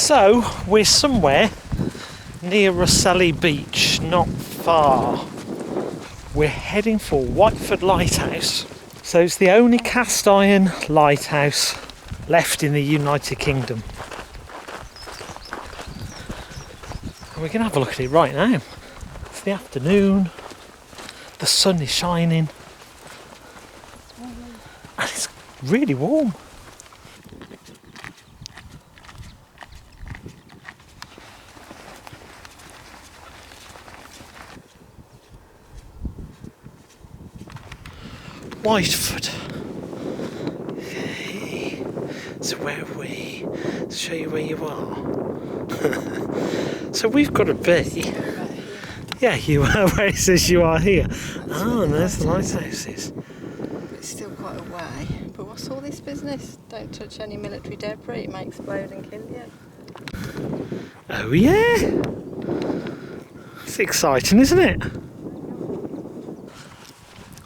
So we're somewhere near Rosselli Beach, not far. We're heading for Whiteford Lighthouse. So it's the only cast iron lighthouse left in the United Kingdom. And we're going to have a look at it right now. It's the afternoon, the sun is shining, and it's really warm. Whiteford. Okay. So where are we? To show you where you are. So we've got to be. Yeah, you are where it says you are here. Oh, and there's the lighthouses. It's still quite a way. But what's all this business? Don't touch any military debris, it may explode and kill you. Oh yeah. It's exciting, isn't it?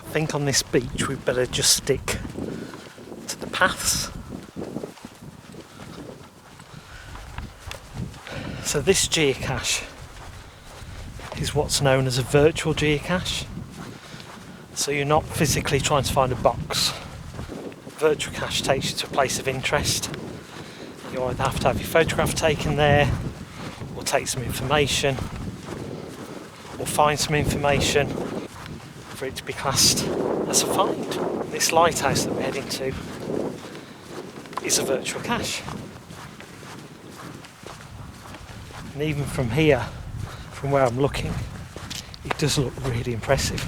I think on this beach we'd better just stick to the paths. So this geocache is what's known as a virtual geocache. So you're not physically trying to find a box. Virtual cache takes you to a place of interest. You either have to have your photograph taken there, or take some information, or find some information for it to be classed as a find. This lighthouse that we're heading to is a virtual cache. And even from here, from where I'm looking, it does look really impressive.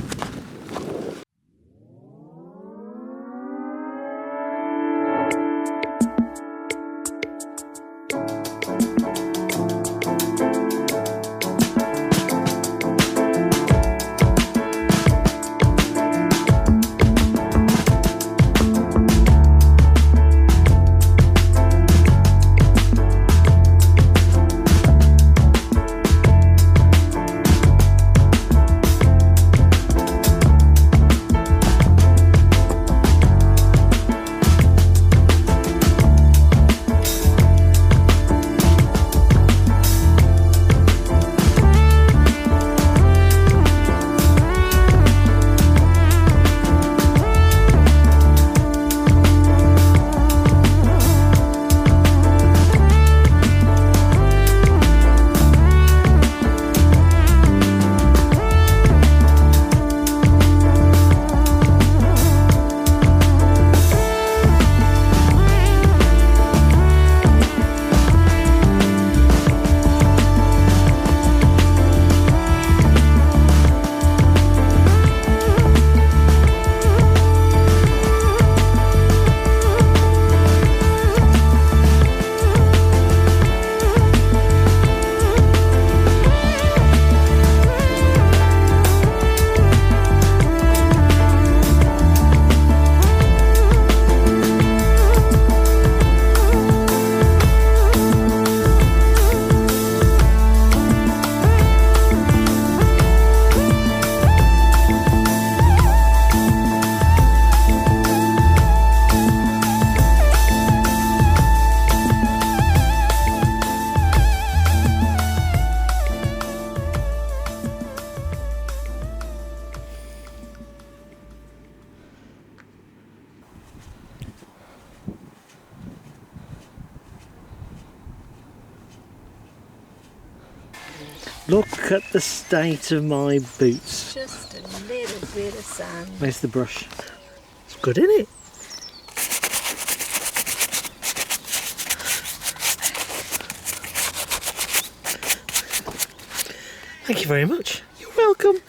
Look at the state of my boots. Just a little bit of sand. Where's the brush? It's good, isn't it? Thank you very much. You're welcome.